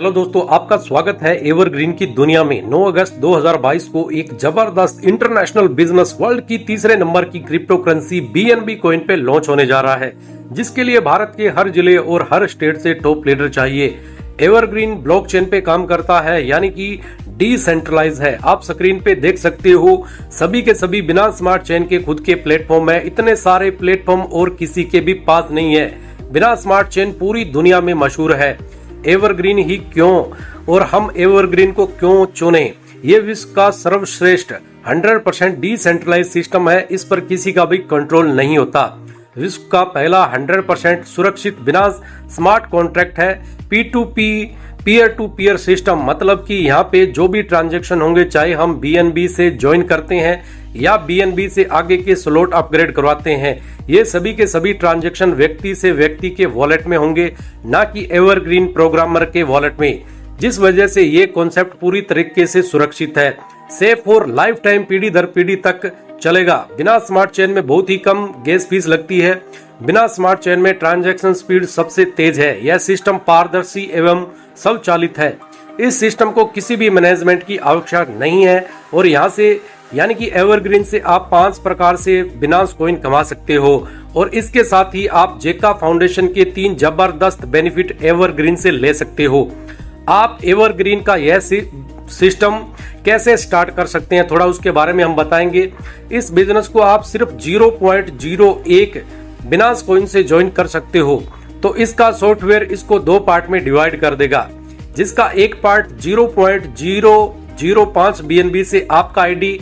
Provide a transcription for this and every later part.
Hello दोस्तों, आपका स्वागत है एवरग्रीन की दुनिया में। 9 अगस्त 2022 को एक जबरदस्त इंटरनेशनल बिजनेस वर्ल्ड की तीसरे नंबर की क्रिप्टो करेंसी BNB कॉइन पे लॉन्च होने जा रहा है, जिसके लिए भारत के हर जिले और हर स्टेट से टॉप लीडर चाहिए। एवरग्रीन ब्लॉकचेन पे काम करता है, यानी कि डिसेंट्रलाइज है। आप स्क्रीन पे देख सकते हो सभी के सभी बिना स्मार्ट चेन के खुद के प्लेटफॉर्म है। इतने सारे प्लेटफॉर्म और किसी के भी पास नहीं है। बिना स्मार्ट चेन पूरी दुनिया में मशहूर है। एवरग्रीन ही क्यों, और हम एवरग्रीन को क्यों चुने? ये विश्व का सर्वश्रेष्ठ 100% डिसेंट्रलाइज सिस्टम है। इस पर किसी का भी कंट्रोल नहीं होता। विश्व का पहला 100% सुरक्षित बिना स्मार्ट कॉन्ट्रैक्ट है। P2P peer to peer system, मतलब कि यहाँ पे जो भी ट्रांजैक्शन होंगे, चाहे हम BNB से ज्वाइन करते हैं या BNB से आगे के स्लॉट अपग्रेड करवाते हैं, ये सभी के सभी ट्रांजैक्शन व्यक्ति से व्यक्ति के वॉलेट में होंगे, ना कि एवरग्रीन प्रोग्रामर के वॉलेट में। जिस वजह से ये कॉन्सेप्ट पूरी तरीके से सुरक्षित है, सेफ और लाइफ टाइम पीढ़ी दर पीढ़ी तक चलेगा। बिना स्मार्ट चेन में बहुत ही कम गैस फीस लगती है। बिना स्मार्ट चेन में ट्रांजैक्शन स्पीड सबसे तेज है। यह सिस्टम पारदर्शी एवं स्वचालित है। इस सिस्टम को किसी भी मैनेजमेंट की आवश्यकता नहीं है, और यहाँ से यानी कि एवरग्रीन से आप 5 प्रकार से बिनास कॉइन कमा सकते हो। और इसके साथ ही आप जेका फाउंडेशन के 3 जबरदस्त बेनिफिट एवरग्रीन से ले सकते हो। आप एवरग्रीन का यह सिस्टम कैसे स्टार्ट कर सकते हैं, थोड़ा उसके बारे में हम बताएंगे। इस बिजनेस को आप सिर्फ 0.01 बिनास कॉइन से ज्वाइन कर सकते हो। तो इसका सॉफ्टवेयर इसको 2 पार्ट में डिवाइड कर देगा, जिसका एक पार्ट 0.005 BNB से आपका आईडी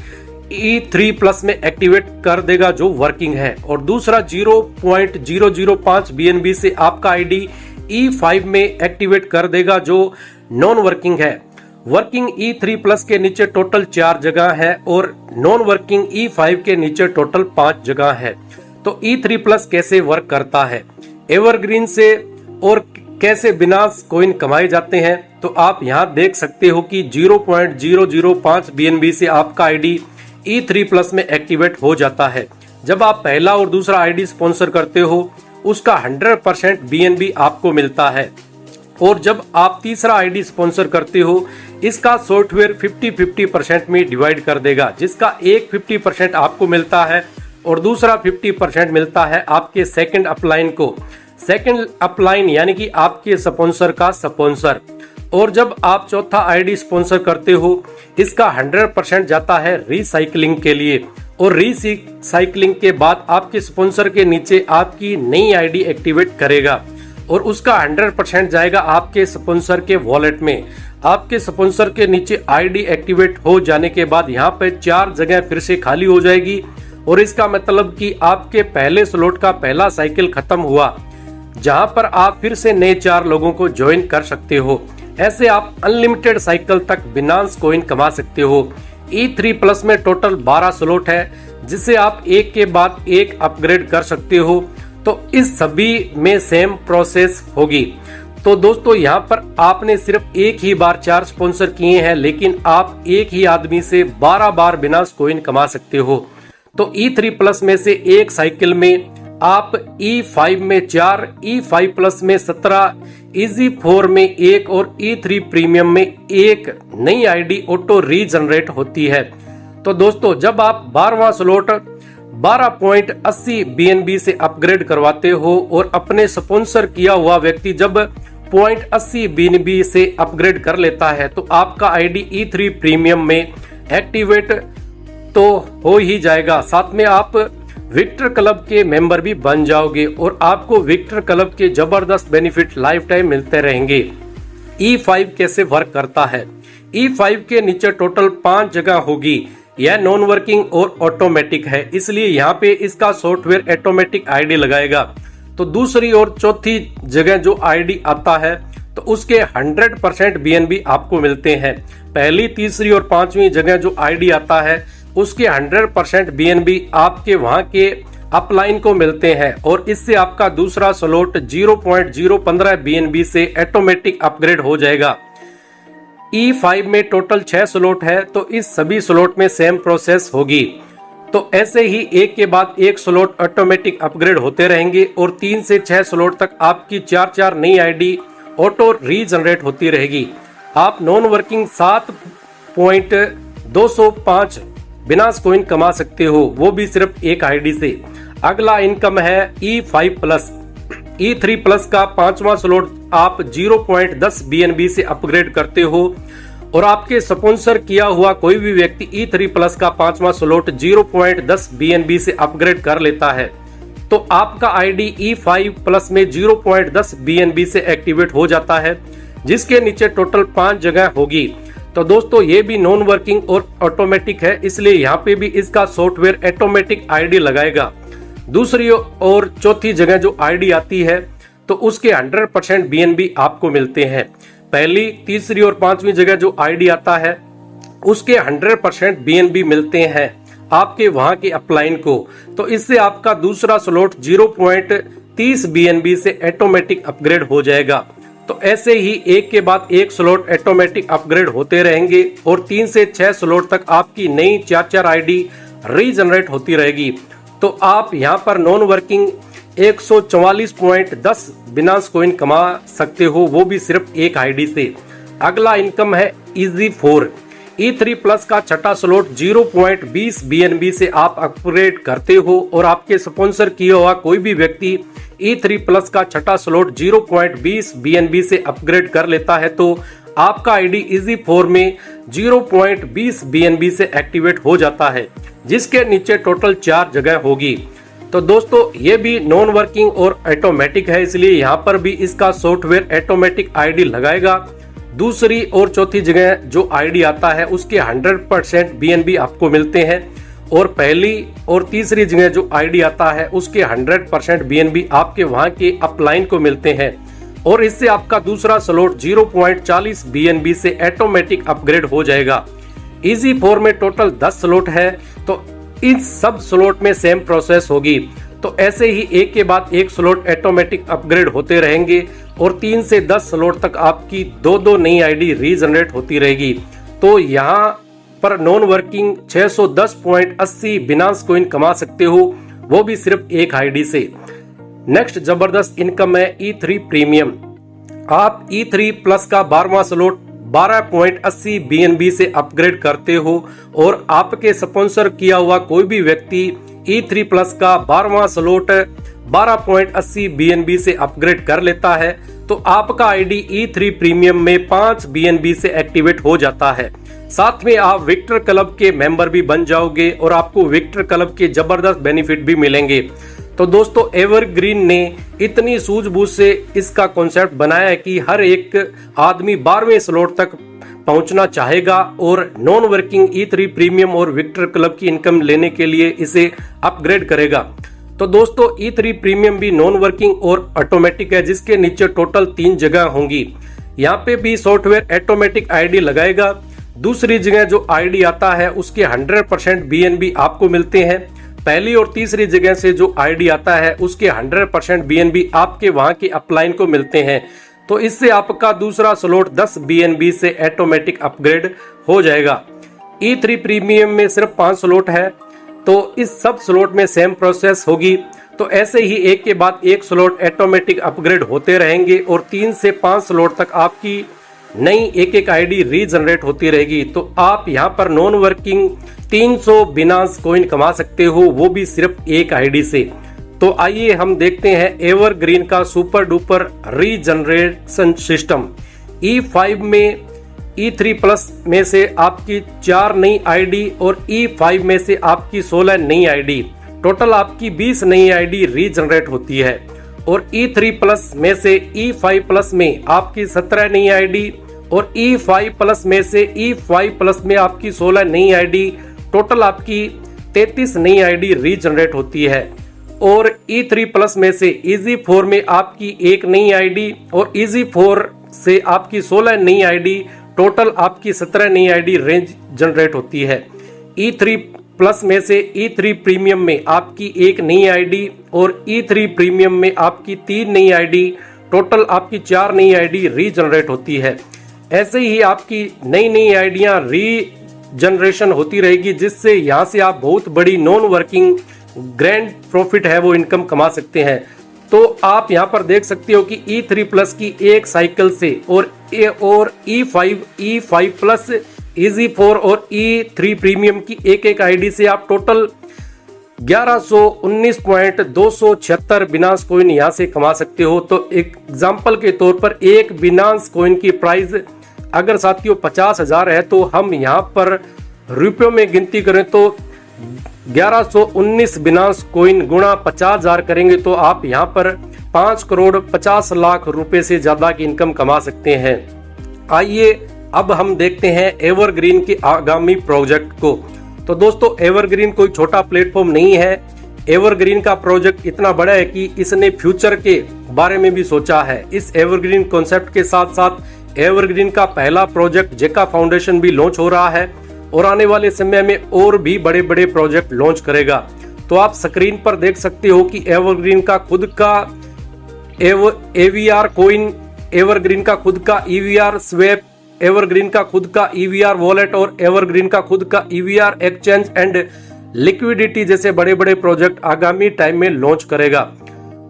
E3+ में एक्टिवेट कर देगा जो वर्किंग है, और दूसरा 0.005 BNB से आपका आईडी E5 में एक्टिवेट कर देगा जो नॉन वर्किंग है। वर्किंग E3+ के नीचे टोटल 4 जगह है, और नॉन वर्किंग E5 के नीचे टोटल 5 जगह है। तो E3+ कैसे वर्क करता है एवरग्रीन से, और कैसे बिना कॉइन कमाए जाते हैं, तो आप यहाँ देख सकते हो कि 0.005 BNB से आपका आईडी E3+ में एक्टिवेट हो जाता है। जब आप पहला और दूसरा आईडी स्पॉन्सर करते हो, उसका 100% BNB आपको मिलता है, और जब आप तीसरा आईडी स्पॉन्सर करते हो, इसका सॉफ्टवेयर 50-50% में डिवाइड कर देगा, जिसका एक 50% आपको मिलता है और दूसरा 50% मिलता है आपके सेकंड अपलाइन को। सेकंड अपलाइन यानी कि आपके स्पॉन्सर का स्पॉन्सर। और जब आप चौथा आईडी स्पॉन्सर करते हो, इसका 100% जाता है रीसाइक्लिंग के लिए, और रीसाइक्लिंग के बाद आपके स्पॉन्सर के नीचे आपकी नई आईडी एक्टिवेट करेगा, और उसका 100% जाएगा आपके स्पॉन्सर के वॉलेट में। आपके स्पॉन्सर के नीचे आईडी एक्टिवेट हो जाने के बाद यहाँ पे 4 जगह फिर से खाली हो जाएगी, और इसका मतलब कि आपके पहले स्लॉट का पहला साइकिल खत्म हुआ, जहां पर आप फिर से नए 4 लोगों को ज्वाइन कर सकते हो। ऐसे आप अनलिमिटेड साइकिल तक बिनास कॉइन कमा सकते हो। E3+ में टोटल 12 स्लॉट है, जिसे आप एक के बाद एक अपग्रेड कर सकते हो। तो इस सभी में सेम प्रोसेस होगी। तो दोस्तों, यहाँ पर आपने सिर्फ एक ही बार 4 स्पॉन्सर किए हैं, लेकिन आप एक ही आदमी से 12 बार बिनास कॉइन कमा सकते हो। तो E3+ में से एक साइकिल में आप E5 में 4, E5+ में 17, EZ4 में 1 और E3 प्रीमियम में 1 नई आईडी ऑटो रीजनरेट होती है। तो दोस्तों, जब आप 12वां स्लॉट 12.80 BNB से अपग्रेड करवाते हो, और अपने स्पॉन्सर किया हुआ व्यक्ति जब 0.80 BNB से अपग्रेड कर लेता है, तो आपका आईडी E3 प्रीमियम में एक्टिवेट तो हो ही जाएगा। साथ में आप विक्टर क्लब के मेंबर भी बन जाओगे, और आपको विक्टर क्लब के जबरदस्त बेनिफिट लाइफ टाइम मिलते रहेंगे। E5 कैसे वर्क करता है? E5 के नीचे टोटल 5 जगह होगी। यह नॉन वर्किंग और ऑटोमेटिक है, इसलिए यहाँ पे इसका सॉफ्टवेयर ऑटोमेटिक आईडी लगाएगा। तो दूसरी और चौथी जगह जो आईडी आता है, तो उसके 100% BNB आपको मिलते हैं। पहली, तीसरी और 5वीं जगह जो आईडी आता है, उसके 100% BNB आपके वहां के अपलाइन को मिलते हैं, और इससे आपका दूसरा स्लॉट 0.015 BNB से ऑटोमेटिक अपग्रेड हो जाएगा। E5 में टोटल 6 स्लॉट है, तो इस सभी स्लॉट में सेम प्रोसेस होगी। तो ऐसे ही एक के बाद एक स्लॉट ऑटोमेटिक अपग्रेड होते रहेंगे, और 3 से 6 स्लॉट तक आपकी 4 नई आईडी ऑटो रीजनरेट होती रहेगी। आप नॉन वर्किंग 7.205 बिनास कॉइन कमा सकते हो, वो भी सिर्फ एक आईडी से। अगला इनकम है E5 प्लस। E3 प्लस का 5वां स्लॉट आप 0.10 BNB से अपग्रेड करते हो और आपके स्पॉन्सर किया हुआ कोई भी व्यक्ति E3 प्लस का 5वां स्लॉट 0.10 BNB से अपग्रेड कर लेता है तो आपका आईडी E5 प्लस में 0.10 BNB से एक्टिवेट हो जाता है, जिसके नीचे टोटल 5 जगह होगी। तो दोस्तों ये भी नॉन वर्किंग और ऑटोमेटिक है, इसलिए यहाँ पे भी इसका सॉफ्टवेयर ऑटोमेटिक आईडी लगाएगा। दूसरी और चौथी जगह जो आईडी आती है तो उसके 100% BNB आपको मिलते हैं। पहली, तीसरी और पांचवी जगह जो आईडी आता है उसके 100% BNB मिलते हैं आपके वहां के अपलाइन को। तो इससे आपका दूसरा स्लॉट 0.30 BNB से ऑटोमेटिक अपग्रेड हो जाएगा। तो ऐसे ही एक के बाद एक स्लॉट ऑटोमेटिक अपग्रेड होते रहेंगे और 3 से 6 स्लॉट तक आपकी नई 4 आईडी रीजनरेट होती रहेगी। तो आप यहां पर नॉन वर्किंग 144.10 बिनास कॉइन कमा सकते हो, वो भी सिर्फ एक आईडी से। अगला इनकम है EZ4। E3 प्लस का छठा स्लॉट 0.20 BNB से आप अपग्रेड करते हो और आपके स्पॉन्सर किया हुआ कोई भी व्यक्ति E3 प्लस का छठा स्लॉट 0.20 BNB से अपग्रेड कर लेता है तो आपका आईडी EZ4 में 0.20 BNB से एक्टिवेट हो जाता है, जिसके नीचे टोटल 4 जगह होगी। तो दोस्तों ये भी नॉन वर्किंग और ऑटोमेटिक है, इसलिए यहाँ पर भी इसका सॉफ्टवेयर ऑटोमेटिक आईडी लगाएगा। दूसरी और चौथी जगह जो आईडी आता है उसके 100% BNB आपको मिलते हैं और पहली और तीसरी जगह जो आईडी आता है उसके 100% BNB आपके वहां के अपलाइन को मिलते हैं और इससे आपका दूसरा स्लॉट 0.40 BNB से ऑटोमेटिक अपग्रेड हो जाएगा। EZ4 में टोटल 10 स्लॉट है तो इस सब स्लॉट में सेम प्रोसेस होगी। तो ऐसे ही एक के बाद एक स्लॉट ऑटोमेटिक अपग्रेड होते रहेंगे और 3 से 10 स्लॉट तक आपकी 2 नई आईडी रीजनरेट होती रहेगी। तो यहाँ पर नॉन वर्किंग 610.80 बिनास कॉइन कमा सकते हो, वो भी सिर्फ एक आईडी से। नेक्स्ट जबरदस्त इनकम है E3 प्रीमियम। आप E3 प्लस का 12वां स्लॉट 12.80 BNB से अपग्रेड करते हो और आपके स्पॉन्सर किया हुआ कोई भी व्यक्ति E3 प्लस का 12वां स्लॉट 12.80 BNB से अपग्रेड कर लेता है तो आपका आईडी E3 प्रीमियम में 5 BNB से एक्टिवेट हो जाता है। साथ में आप विक्टर क्लब के मेंबर भी बन जाओगे और आपको विक्टर क्लब के जबरदस्त बेनिफिट भी मिलेंगे। तो दोस्तों एवरग्रीन ने इतनी सूझबूझ से इसका कॉन्सेप्ट बनाया है कि हर एक आदमी 12वें स्लॉट तक पहुंचना चाहेगा और नॉन वर्किंग E3 प्रीमियम और विक्टर क्लब की इनकम लेने के लिए इसे अपग्रेड करेगा। तो दोस्तों E3 प्रीमियम भी नॉन वर्किंग और ऑटोमेटिक है, जिसके नीचे टोटल 3 जगह होंगी। यहाँ पे भी सॉफ्टवेयर ऑटोमेटिक आईडी लगाएगा। दूसरी जगह जो आईडी आता है उसके 100% BNB आपको मिलते हैं। पहली और तीसरी जगह से जो आईडी आता है उसके 100% BNB आपके वहां के अपलाइन को मिलते हैं। तो इससे आपका दूसरा स्लॉट 10 BNB से ऑटोमेटिक अपग्रेड हो जाएगा। E3 प्रीमियम में सिर्फ 5 स्लॉट है तो इस सब स्लॉट में सेम प्रोसेस होगी। तो ऐसे ही एक के बाद एक स्लॉट ऑटोमेटिक अपग्रेड होते रहेंगे और 3 से 5 स्लॉट तक आपकी नई एक आईडी रीजनरेट होती रहेगी। तो आप यहाँ पर नॉन वर्किंग 300 बिनास कॉइन कमा सकते हो, वो भी सिर्फ एक आईडी से। तो आइए हम देखते हैं एवरग्रीन का super duper regeneration system. E5 में E3 प्लस में से आपकी 4 नई आईडी और E5 में से आपकी 16 नई आईडी, टोटल आपकी 20 नई आईडी रीजनरेट होती है। और E3 प्लस में से E5 प्लस में आपकी 17 नई आईडी और E5 प्लस में से E5 प्लस में आपकी 16 नई आईडी, टोटल आपकी 33 नई आईडी रीजनरेट होती है। और E3 प्लस में से EZ4 में आपकी 1 नई आईडी और EZ4 से आपकी 16 नई आईडी, टोटल आपकी 17 नई आईडी रेंज जनरेट होती है। E3 प्लस में से E3 प्रीमियम में आपकी 1 नई आईडी और E3 प्रीमियम में आपकी 3 नई आईडी, टोटल आपकी 4 नई आईडी रीजनरेट होती है। ऐसे ही आपकी नई नई आईडियां रीजनरेशन होती रहेगी, जिससे यहाँ से आप बहुत बड़ी नॉन वर्किंग ग्रैंड प्रॉफिट है वो इनकम कमा सकते हैं। तो आप यहाँ पर देख सकते हो कि E3 प्लस की एक साइकिल से और E5, E5 प्लस, EZ4 और E3 प्रीमियम की एक आईडी से आप टोटल 1119.276 बिनांस कॉइन यहाँ से कमा सकते हो। तो एग्जाम्पल के तौर पर एक बिनांस कॉइन की प्राइस अगर साथियों 50,000 है तो हम यहाँ पर रुपयों में गिनती करें तो 1119 बिनांस कॉइन गुणा 50,000 करेंगे तो आप यहाँ पर 5,50,00,000 रुपए से ज्यादा की इनकम कमा सकते हैं। आइए अब हम देखते हैं एवरग्रीन के आगामी प्रोजेक्ट को। तो दोस्तों एवरग्रीन कोई छोटा प्लेटफॉर्म नहीं है। एवरग्रीन का प्रोजेक्ट इतना बड़ा है कि इसने फ्यूचर के बारे में भी सोचा है। इस एवरग्रीन कॉन्सेप्ट के साथ साथ एवरग्रीन का पहला प्रोजेक्ट जेका फाउंडेशन भी लॉन्च हो रहा है और आने वाले समय में और भी बड़े बड़े प्रोजेक्ट लॉन्च करेगा। तो आप स्क्रीन पर देख सकते हो कि एवरग्रीन का खुद का AVR कॉइन, एवरग्रीन का खुद का EVR स्वैप, एवरग्रीन का खुद का EVR वॉलेट और एवरग्रीन का खुद का EVR एक्सचेंज एंड लिक्विडिटी जैसे बड़े बड़े प्रोजेक्ट आगामी टाइम में लॉन्च करेगा।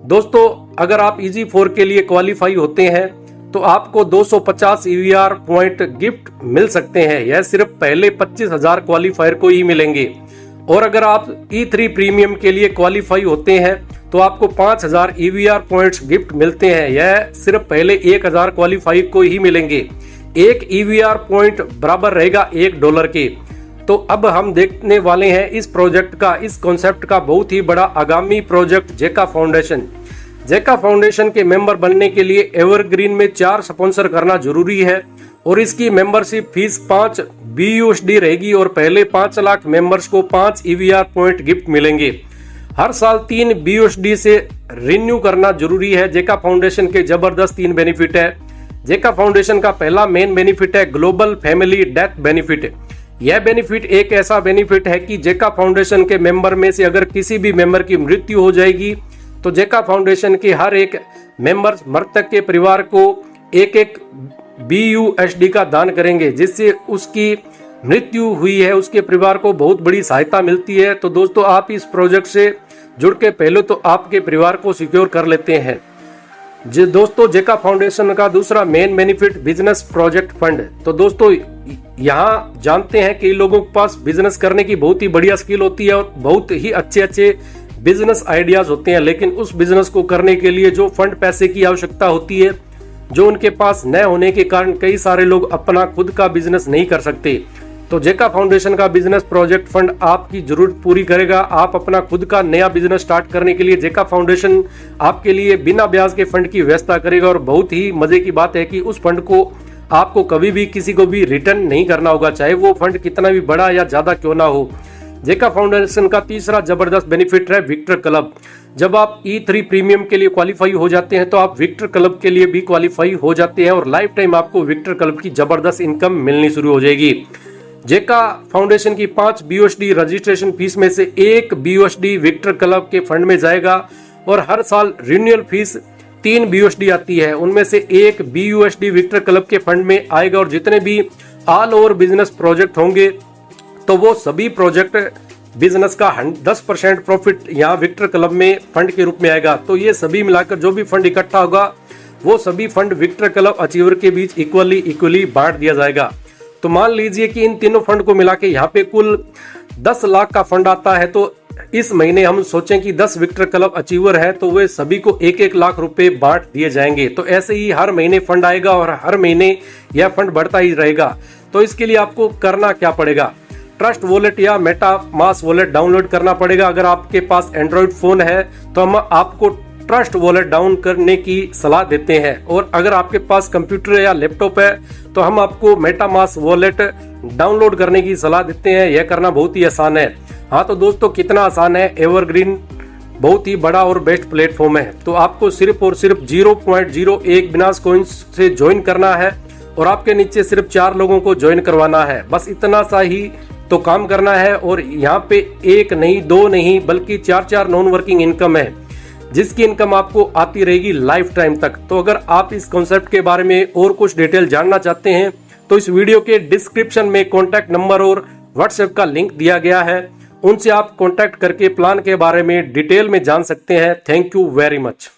दोस्तों अगर आप EZ4 के लिए क्वालिफाई होते हैं तो आपको 250 EVR पॉइंट गिफ्ट मिल सकते हैं। यह सिर्फ पहले 25,000 क्वालिफायर को ही मिलेंगे। और अगर आप E3 प्रीमियम के लिए क्वालिफाई होते हैं तो आपको 5,000 EVR पॉइंट्स गिफ्ट मिलते हैं। यह सिर्फ पहले 1,000 क्वालिफाई को ही मिलेंगे। एक EVR पॉइंट बराबर रहेगा $1 के। तो अब हम देखने वाले हैं इस प्रोजेक्ट का, इस कॉन्सेप्ट का बहुत ही बड़ा आगामी प्रोजेक्ट जेका फाउंडेशन। जेका फाउंडेशन के मेंबर बनने के लिए एवरग्रीन में 4 स्पॉन्सर करना जरूरी है और इसकी मेंबरशिप फीस 5 BUSD रहेगी और पहले 5 लाख मेंबर्स को 5 EVR पॉइंट गिफ्ट मिलेंगे। हर साल 3 BUSD से रिन्यू करना जरूरी है। जेका फाउंडेशन के जबरदस्त 3 बेनिफिट है। जेका फाउंडेशन का पहला मेन बेनिफिट है ग्लोबल फैमिली डेथ बेनिफिट। यह बेनिफिट एक ऐसा बेनिफिट है कि जेका फाउंडेशन के मेंबर में से अगर किसी भी मेंबर की मृत्यु हो जाएगी तो जेका फाउंडेशन के हर एक मेंबर मृतक के परिवार को एक BUSD का दान करेंगे, जिससे उसकी मृत्यु हुई है उसके परिवार को बहुत बड़ी सहायता मिलती है। तो दोस्तों आप इस प्रोजेक्ट से जुड़ के पहले तो आपके परिवार को सिक्योर कर लेते हैं। दोस्तों जेका फाउंडेशन का दूसरा main benefit business project fund. तो दोस्तों यहाँ जानते हैं कि लोगों के पास बिजनेस करने की बहुत ही बढ़िया स्किल होती है और बहुत ही अच्छे बिजनेस आइडियाज होते हैं, लेकिन उस बिजनेस को करने के लिए जो फंड पैसे की आवश्यकता होती है जो उनके पास न होने के कारण कई सारे लोग अपना खुद का बिजनेस नहीं कर सकते। तो जेका फाउंडेशन का बिजनेस प्रोजेक्ट फंड आपकी जरूरत पूरी करेगा। आप अपना खुद का नया बिजनेस स्टार्ट करने के लिए जेका फाउंडेशन आपके लिए बिना ब्याज के फंड की व्यवस्था करेगा। और बहुत ही मजे की बात है कि उस फंड को आपको कभी भी किसी को भी रिटर्न नहीं करना होगा, चाहे वो फंड कितना भी बड़ा या ज्यादा क्यों ना हो। जेका फाउंडेशन का तीसरा जबरदस्त बेनिफिट है विक्टर क्लब। जब आप E3 प्रीमियम के लिए क्वालिफाई हो जाते हैं तो आप विक्टर क्लब के लिए भी क्वालिफाई हो जाते हैं और लाइफ टाइम आपको विक्टर क्लब की जबरदस्त इनकम मिलनी शुरू हो जाएगी। जेका फाउंडेशन की 5 BUSD रजिस्ट्रेशन फीस में से 1 BUSD विक्टर क्लब के फंड में जाएगा और हर साल रिन्यूअल फीस 3 BUSD आती है, उनमें से 1 BUSD विक्टर क्लब के फंड में आएगा। और जितने भी ऑल ओवर बिजनेस प्रोजेक्ट होंगे तो वो सभी प्रोजेक्ट बिजनेस का 10% प्रॉफिट यहाँ विक्टर क्लब में फंड के रूप में आएगा। तो ये सभी मिलाकर जो भी फंड इकट्ठा होगा वो सभी फंड विक्टर क्लब अचीवर के बीच इक्वली बांट दिया जाएगा। तो मान लीजिए कि इन तीनों फंड को मिला के यहाँ पे कुल 10 लाख का फंड आता है। तो इस महीने हम सोचें कि 10 विक्टर क्लब अचीवर है तो वे सभी को 1-1 लाख रुपए बांट दिए जाएंगे। तो ऐसे ही हर महीने फंड आएगा और हर महीने यह फंड बढ़ता ही रहेगा। तो इसके लिए आपको करना क्या पड़ेगा, ट्रस्ट वॉलेट या मेटा मास वॉलेट डाउनलोड करना पड़ेगा। अगर आपके पास एंड्रॉइड फोन है तो हम आपको ट्रस्ट वॉलेट डाउन करने की सलाह देते हैं, और अगर आपके पास कंप्यूटर या लैपटॉप है तो हम आपको मेटा मास वॉलेट डाउनलोड करने की सलाह देते हैं। यह करना बहुत ही आसान है। हाँ तो दोस्तों कितना आसान है, एवरग्रीन बहुत ही बड़ा और बेस्ट प्लेटफॉर्म है। तो आपको सिर्फ और सिर्फ 0.01 बिनास कॉइन्स से ज्वाइन करना है और आपके नीचे सिर्फ 4 लोगों को ज्वाइन करवाना है। बस इतना सा ही तो काम करना है और यहाँ पे 1 नहीं 2 नहीं बल्कि 4 नॉन वर्किंग इनकम है, जिसकी इनकम आपको आती रहेगी लाइफ टाइम तक। तो अगर आप इस कॉन्सेप्ट के बारे में और कुछ डिटेल जानना चाहते हैं तो इस वीडियो के डिस्क्रिप्शन में कॉन्टैक्ट नंबर और व्हाट्सएप का लिंक दिया गया है, उनसे आप कॉन्टैक्ट करके प्लान के बारे में डिटेल में जान सकते हैं। Thank you very much.